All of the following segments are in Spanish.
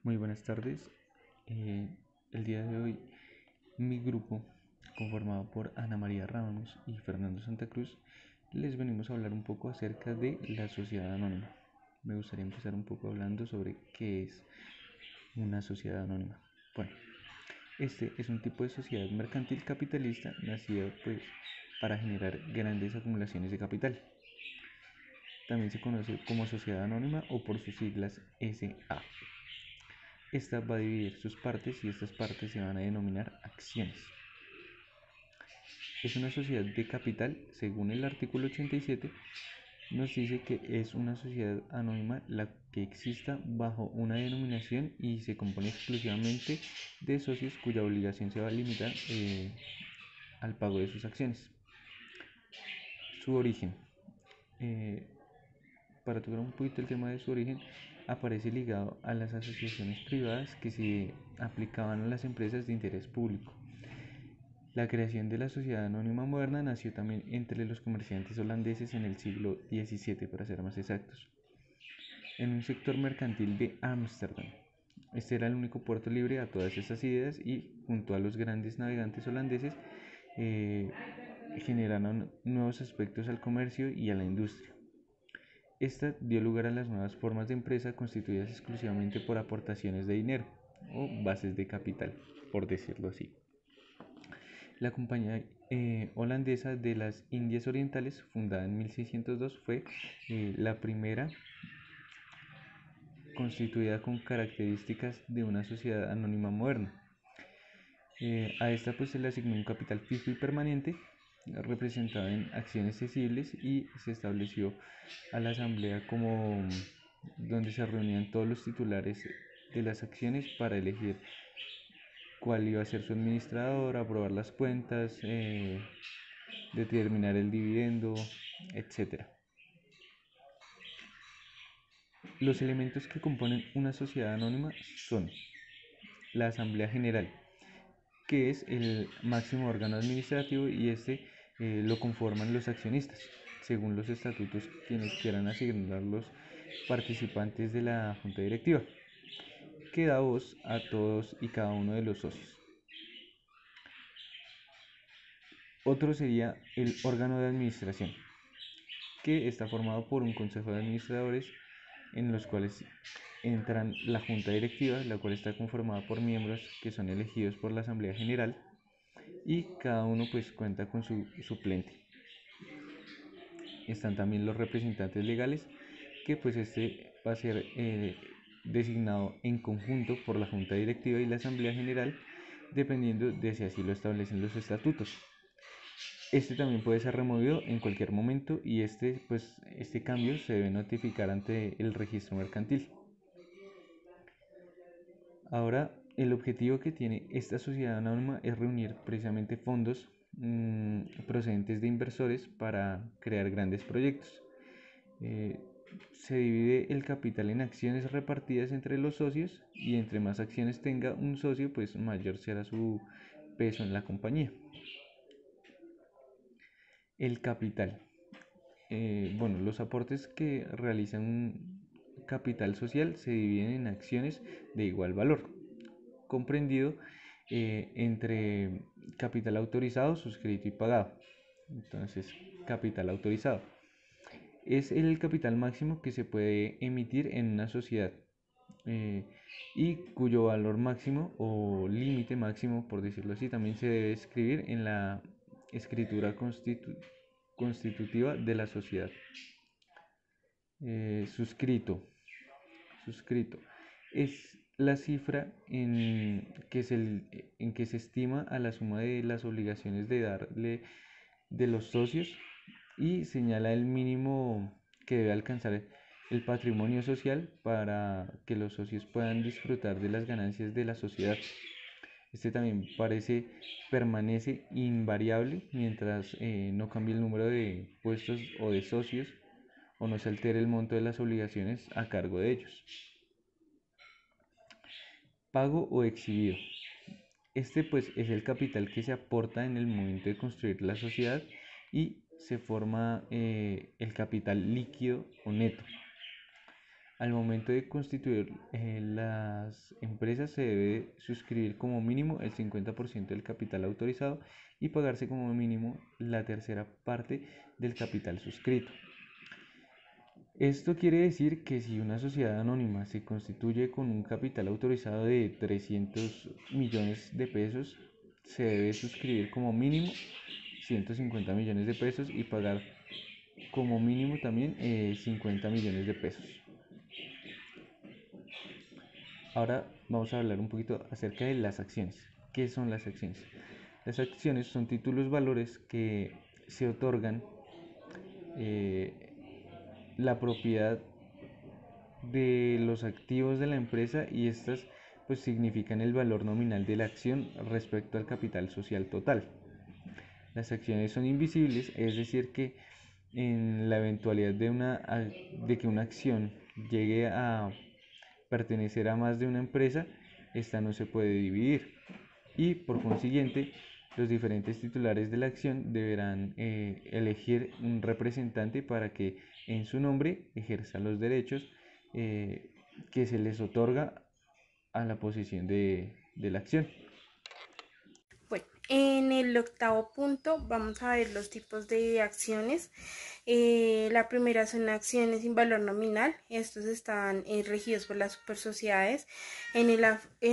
Muy buenas tardes. Eh, el día de hoy mi grupo, conformado por Ana María Ramos y Fernando Santa Cruz, les venimos a hablar un poco acerca de la sociedad anónima. Me gustaría empezar un poco hablando sobre qué es una sociedad anónima. Bueno, este es un tipo de sociedad mercantil capitalista nacida pues para generar grandes acumulaciones de capital. También se conoce como sociedad anónima o por sus siglas SA. Esta va a dividir sus partes y estas partes se van a denominar acciones. Es una sociedad de capital, según el artículo 87, nos dice que es una sociedad anónima la que exista bajo una denominación y se compone exclusivamente de socios cuya obligación se va a limitar al pago de sus acciones. Su origen. Eh, para tocar un poquito el tema de su origen, aparece ligado a las asociaciones privadas que se aplicaban a las empresas de interés público. La creación de la sociedad anónima moderna nació también entre los comerciantes holandeses en el siglo XVII, para ser más exactos, en un sector mercantil de Ámsterdam. Este era el único puerto libre a todas estas ideas y, junto a los grandes navegantes holandeses, eh, generaron nuevos aspectos al comercio y a la industria. Esta dio lugar a las nuevas formas de empresa constituidas exclusivamente por aportaciones de dinero o bases de capital, por decirlo así. La Compañía Holandesa de las Indias Orientales, fundada en 1602, fue la primera constituida con características de una sociedad anónima moderna. A esta pues se le asignó un capital fijo y permanente, representado en acciones cesibles, y se estableció a la asamblea como donde se reunían todos los titulares de las acciones para elegir cuál iba a ser su administrador, aprobar las cuentas, determinar el dividendo, etc. Los elementos que componen una sociedad anónima son la Asamblea General, que es el máximo órgano administrativo, y lo conforman los accionistas, según los estatutos quienes quieran asignar los participantes de la junta directiva, que da voz a todos y cada uno de los socios. Otro sería el órgano de administración, que está formado por un consejo de administradores en los cuales entran la junta directiva, la cual está conformada por miembros que son elegidos por la Asamblea General, y cada uno pues cuenta con su suplente. Están también los representantes legales, que pues va a ser designado en conjunto por la junta directiva y la Asamblea General, dependiendo de si así lo establecen los estatutos. También puede ser removido en cualquier momento, y este cambio se debe notificar ante el registro mercantil. Ahora, el objetivo que tiene esta sociedad anónima es reunir precisamente fondos procedentes de inversores para crear grandes proyectos. Se divide el capital en acciones repartidas entre los socios, y entre más acciones tenga un socio, pues mayor será su peso en la compañía. El capital. Bueno, los aportes que realizan un capital social se dividen en acciones de igual valor, comprendido entre capital autorizado, suscrito y pagado. Entonces, capital autorizado es el capital máximo que se puede emitir en una sociedad, eh, y cuyo valor máximo o límite máximo, por decirlo así, también se debe escribir en la escritura constitutiva de la sociedad. Suscrito es la cifra en que se estima a la suma de las obligaciones de los socios, y señala el mínimo que debe alcanzar el patrimonio social para que los socios puedan disfrutar de las ganancias de la sociedad. También permanece invariable mientras no cambie el número de puestos o de socios, o no se altere el monto de las obligaciones a cargo de ellos. Pago o exhibido. Pues es el capital que se aporta en el momento de construir la sociedad, y se forma el capital líquido o neto. Al momento de constituir las empresas se debe suscribir como mínimo el 50% del capital autorizado y pagarse como mínimo la tercera parte del capital suscrito. Esto quiere decir que si una sociedad anónima se constituye con un capital autorizado de 300 millones de pesos, se debe suscribir como mínimo 150 millones de pesos y pagar como mínimo también 50 millones de pesos. Ahora vamos a hablar un poquito acerca de las acciones. ¿Qué son las acciones? Las acciones son títulos valores que se otorgan eh, la propiedad de los activos de la empresa y estas pues significan el valor nominal de la acción respecto al capital social total. Las acciones son invisibles, es decir que en la eventualidad de que una acción llegue a pertenecer a más de una empresa, esta no se puede dividir y por consiguiente los diferentes titulares de la acción deberán elegir un representante para que en su nombre ejerza los derechos que se les otorga a la posesión de la acción. Bueno, en el octavo punto vamos a ver los tipos de acciones. La primera son acciones sin valor nominal. Estos están regidos por las supersociedades en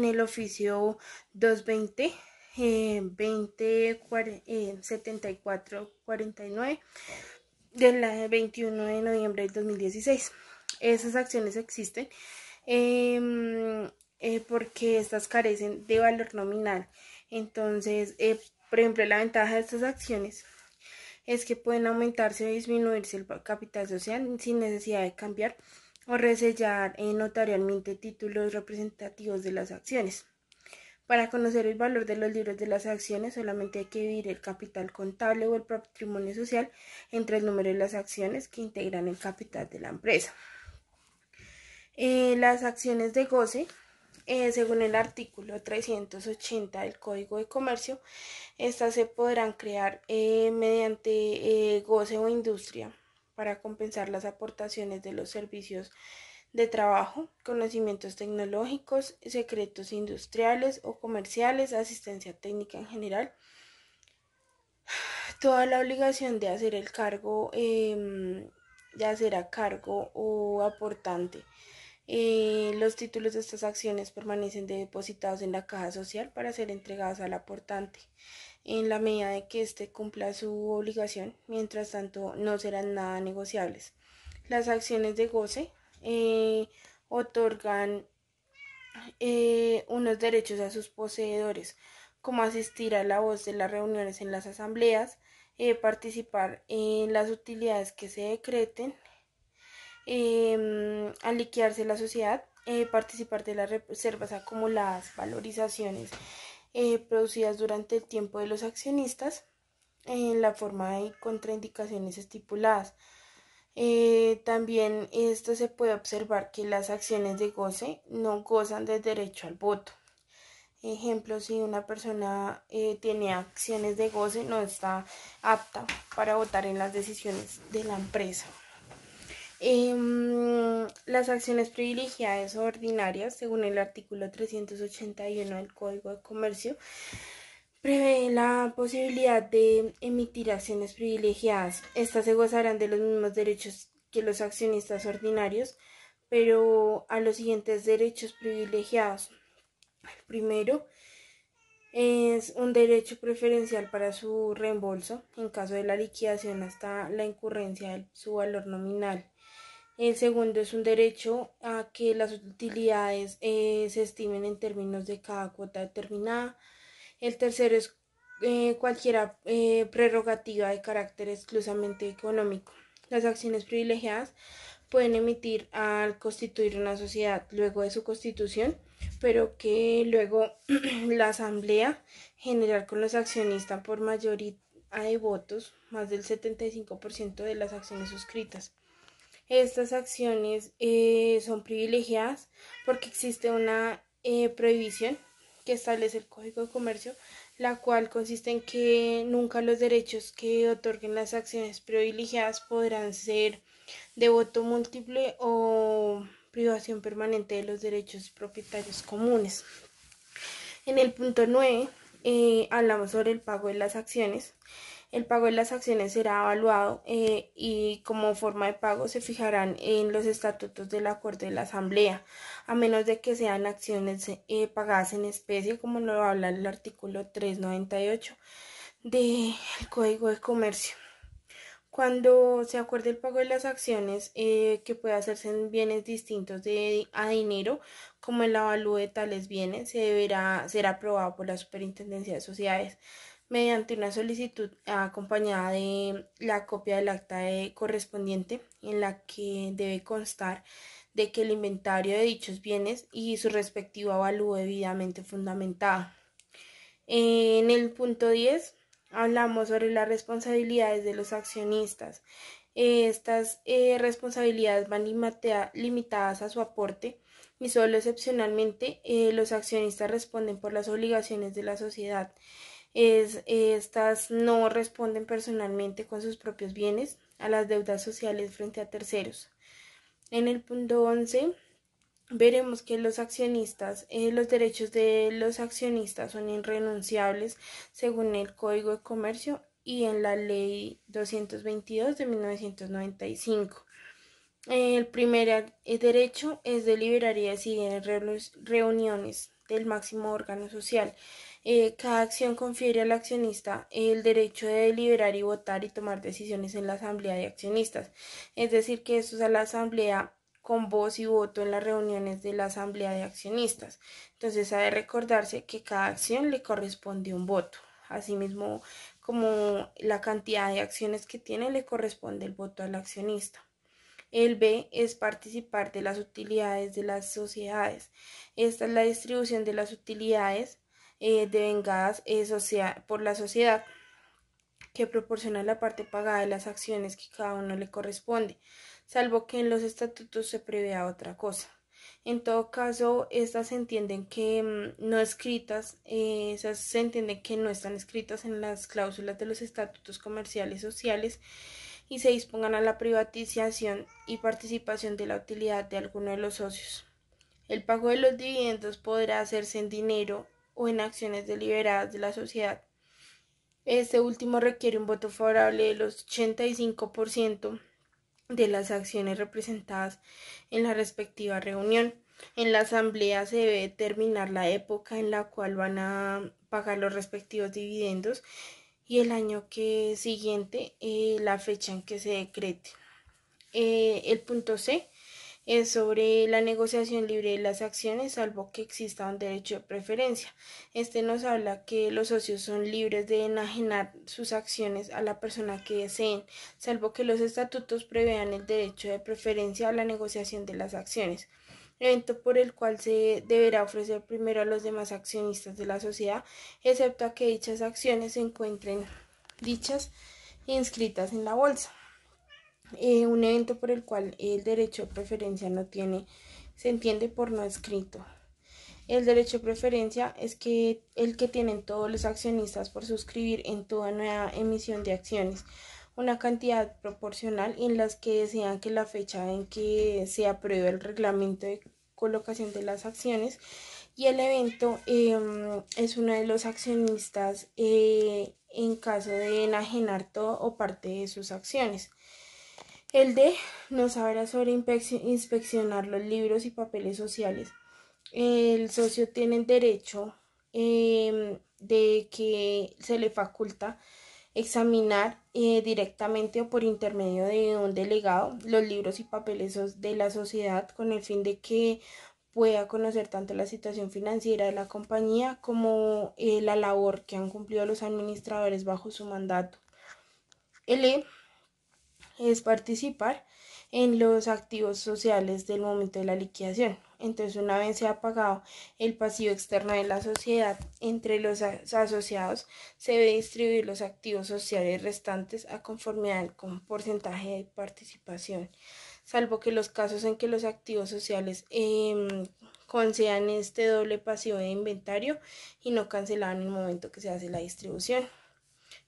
el oficio 220. 7449 del 21 de noviembre del 2016. Esas acciones existen porque estas carecen de valor nominal. Entonces, por ejemplo, la ventaja de estas acciones es que pueden aumentarse o disminuirse el capital social sin necesidad de cambiar o resellar notarialmente títulos representativos de las acciones. Para conocer el valor de los libros de las acciones solamente hay que dividir el capital contable o el patrimonio social entre el número de las acciones que integran el capital de la empresa. Las acciones de goce, según el artículo 380 del Código de Comercio, estas se podrán crear mediante goce o industria para compensar las aportaciones de los servicios de trabajo, conocimientos tecnológicos, secretos industriales o comerciales, asistencia técnica en general. Toda la obligación de hacer el cargo, de hacer a cargo o aportante. Los títulos de estas acciones permanecen depositados en la caja social para ser entregados al aportante en la medida de que éste cumpla su obligación. Mientras tanto, no serán nada negociables. Las acciones de goce otorgan unos derechos a sus poseedores, como asistir a la voz de las reuniones en las asambleas, participar en las utilidades que se decreten, al liquidarse la sociedad, participar de las reservas acumuladas, valorizaciones producidas durante el tiempo de los accionistas, en la forma de contraindicaciones estipuladas. También esto se puede observar que las acciones de goce no gozan de derecho al voto. Ejemplo, si una persona tiene acciones de goce, no está apta para votar en las decisiones de la empresa. Las acciones privilegiadas o ordinarias, según el artículo 381 del Código de Comercio, prevé la posibilidad de emitir acciones privilegiadas. Estas se gozarán de los mismos derechos que los accionistas ordinarios, pero a los siguientes derechos privilegiados. El primero es un derecho preferencial para su reembolso en caso de la liquidación hasta la incurrencia de su valor nominal. El segundo es un derecho a que las utilidades se estimen en términos de cada cuota determinada. El tercero es cualquier prerrogativa de carácter exclusivamente económico. Las acciones privilegiadas pueden emitir al constituir una sociedad luego de su constitución, pero que luego la asamblea general con los accionistas por mayoría de votos, más del 75% de las acciones suscritas. Estas acciones son privilegiadas porque existe una prohibición que establece el Código de Comercio, la cual consiste en que nunca los derechos que otorguen las acciones privilegiadas podrán ser de voto múltiple o privación permanente de los derechos propietarios comunes. En el punto 9 hablamos sobre el pago de las acciones. El pago de las acciones será evaluado y como forma de pago se fijarán en los estatutos del acuerdo de la Asamblea, a menos de que sean acciones pagadas en especie, como lo habla el artículo 398 del Código de Comercio. Cuando se acuerde el pago de las acciones, que puede hacerse en bienes distintos a dinero, como el avalúo de tales bienes, se deberá ser aprobado por la Superintendencia de Sociedades mediante una solicitud acompañada de la copia del acta correspondiente, en la que debe constar de que el inventario de dichos bienes y su respectivo avalúo debidamente fundamentado. En el punto 10 hablamos sobre las responsabilidades de los accionistas. Estas responsabilidades van limitadas a su aporte y solo excepcionalmente los accionistas responden por las obligaciones de la sociedad. Estas no responden personalmente con sus propios bienes a las deudas sociales frente a terceros. En el punto 11 veremos que los derechos de los accionistas son irrenunciables según el Código de Comercio y en la Ley 222 de 1995. El primer derecho es deliberar y decidir en reuniones del máximo órgano social. Cada acción confiere al accionista el derecho de deliberar y votar y tomar decisiones en la asamblea de accionistas. Es decir, que esto es a la asamblea con voz y voto en las reuniones de la asamblea de accionistas. Entonces, ha de recordarse que cada acción le corresponde un voto. Asimismo, como la cantidad de acciones que tiene, le corresponde el voto al accionista. El B es participar de las utilidades de las sociedades. Esta es la distribución de las utilidades devengadas por la sociedad, que proporciona la parte pagada de las acciones que cada uno le corresponde, salvo que en los estatutos se prevea otra cosa. En todo caso, estas se entienden que no escritas, esas se entienden que no están escritas en las cláusulas de los estatutos comerciales sociales y se dispongan a la privatización y participación de la utilidad de alguno de los socios. El pago de los dividendos podrá hacerse en dinero o en acciones deliberadas de la sociedad. Este último requiere un voto favorable del 85% de las acciones representadas en la respectiva reunión. En la asamblea se debe determinar la época en la cual van a pagar los respectivos dividendos y el año siguiente la fecha en que se decrete. El punto C es sobre la negociación libre de las acciones, salvo que exista un derecho de preferencia. Este nos habla que los socios son libres de enajenar sus acciones a la persona que deseen, salvo que los estatutos prevean el derecho de preferencia a la negociación de las acciones, evento por el cual se deberá ofrecer primero a los demás accionistas de la sociedad, excepto a que dichas acciones se encuentren dichas inscritas en la bolsa. Un evento por el cual el derecho de preferencia se entiende por no escrito. El derecho de preferencia es el que tienen todos los accionistas por suscribir en toda nueva emisión de acciones una cantidad proporcional en las que desean que la fecha en que se apruebe el reglamento de colocación de las acciones, y el evento es uno de los accionistas en caso de enajenar todo o parte de sus acciones. El D nos habla sobre inspeccionar los libros y papeles sociales. El socio tiene el derecho de que se le faculta examinar directamente o por intermedio de un delegado los libros y papeles de la sociedad, con el fin de que pueda conocer tanto la situación financiera de la compañía como la labor que han cumplido los administradores bajo su mandato. El E es participar en los activos sociales del momento de la liquidación. Entonces, una vez se ha pagado el pasivo externo de la sociedad entre los asociados, se debe distribuir los activos sociales restantes a conformidad con porcentaje de participación, salvo que los casos en que los activos sociales concedan este doble pasivo de inventario y no cancelaban en el momento que se hace la distribución.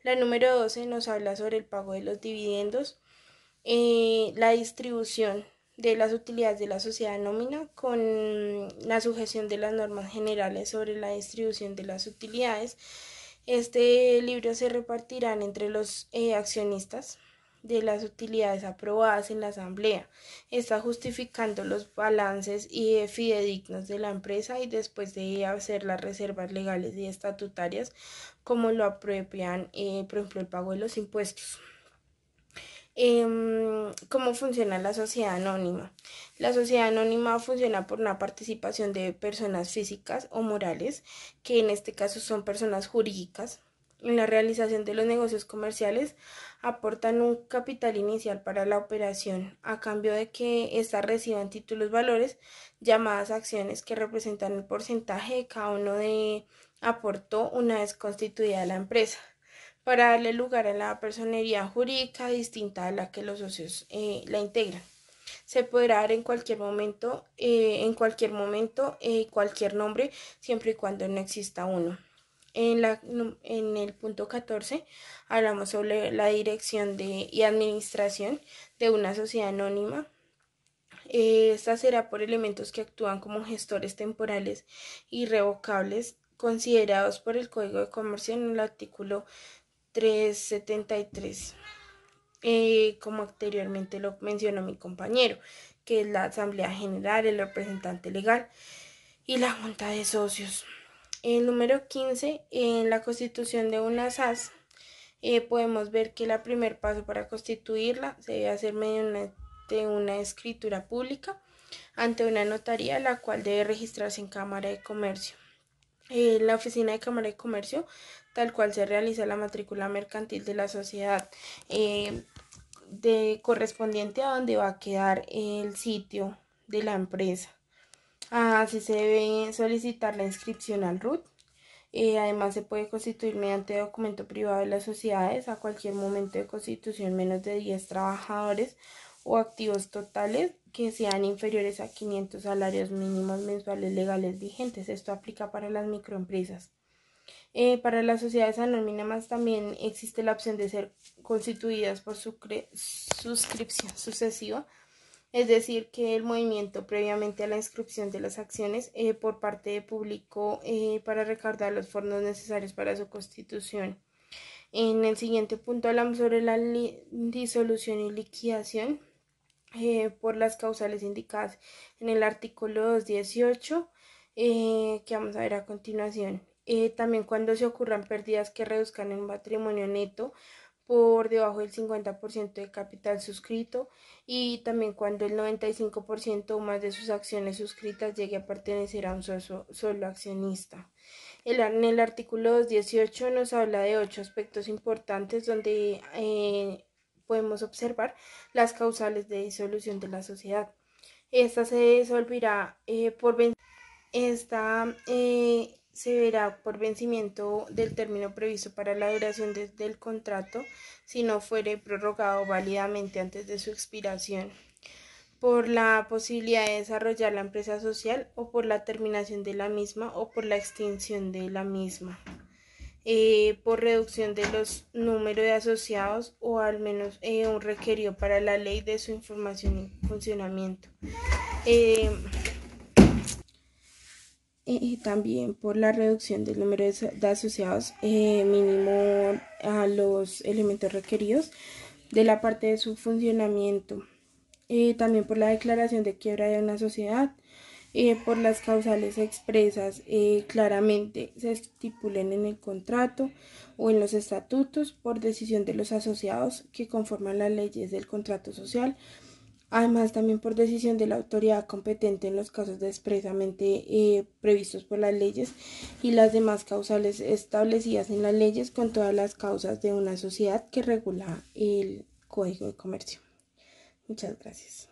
La número 12 nos habla sobre el pago de los dividendos. La distribución de las utilidades de la sociedad anónima con la sujeción de las normas generales sobre la distribución de las utilidades. Este libro se repartirán entre los accionistas de las utilidades aprobadas en la asamblea. Está justificando los balances y fidedignos de la empresa y después de hacer las reservas legales y estatutarias como lo apropian, por ejemplo, el pago de los impuestos. ¿Cómo funciona la sociedad anónima? La sociedad anónima funciona por una participación de personas físicas o morales, que en este caso son personas jurídicas. En la realización de los negocios comerciales aportan un capital inicial para la operación, a cambio de que éstas reciban títulos valores, llamadas acciones, que representan el porcentaje de cada uno de aportó una vez constituida la empresa, para darle lugar a la personería jurídica distinta a la que los socios la integran. Se podrá dar en cualquier momento, cualquier nombre, siempre y cuando no exista uno. En el punto 14 hablamos sobre la dirección y administración de una sociedad anónima. Esta será por elementos que actúan como gestores temporales irrevocables considerados por el Código de Comercio en el artículo 373, como anteriormente lo mencionó mi compañero, que es la Asamblea General, el representante legal y la Junta de Socios. El número 15, en la constitución de una SAS, podemos ver que el primer paso para constituirla se debe hacer mediante una escritura pública ante una notaría, la cual debe registrarse en Cámara de Comercio. La oficina de Cámara de Comercio, tal cual se realiza la matrícula mercantil de la sociedad, correspondiente a donde va a quedar el sitio de la empresa. Así se debe solicitar la inscripción al RUT. Además, se puede constituir mediante documento privado de las sociedades a cualquier momento de constitución menos de 10 trabajadores o activos totales que sean inferiores a 500 salarios mínimos mensuales legales vigentes. Esto aplica para las microempresas. Para las sociedades anónimas también existe la opción de ser constituidas por suscripción sucesiva, es decir, que el movimiento previamente a la inscripción de las acciones por parte del público para recaudar los fondos necesarios para su constitución. En el siguiente punto hablamos sobre la disolución y liquidación por las causales indicadas en el artículo 218, que vamos a ver a continuación. También cuando se ocurran pérdidas que reduzcan el patrimonio neto por debajo del 50% del capital suscrito, y también cuando el 95% o más de sus acciones suscritas llegue a pertenecer a un solo accionista. En el artículo 218 nos habla de 8 aspectos importantes donde podemos observar las causales de disolución de la sociedad. Esta se disolverá se verá por vencimiento del término previsto para la duración del contrato, si no fuere prorrogado válidamente antes de su expiración, por la posibilidad de desarrollar la empresa social o por la terminación de la misma o por la extinción de la misma, por reducción de los números de asociados o al menos un requerido para la ley de su información y funcionamiento. Y también por la reducción del número de asociados mínimo a los elementos requeridos de la parte de su funcionamiento. También por la declaración de quiebra de una sociedad, por las causales expresas claramente se estipulen en el contrato o en los estatutos, por decisión de los asociados que conforman las leyes del contrato social. Además, también por decisión de la autoridad competente en los casos expresamente previstos por las leyes, y las demás causales establecidas en las leyes con todas las causas de una sociedad que regula el Código de Comercio. Muchas gracias.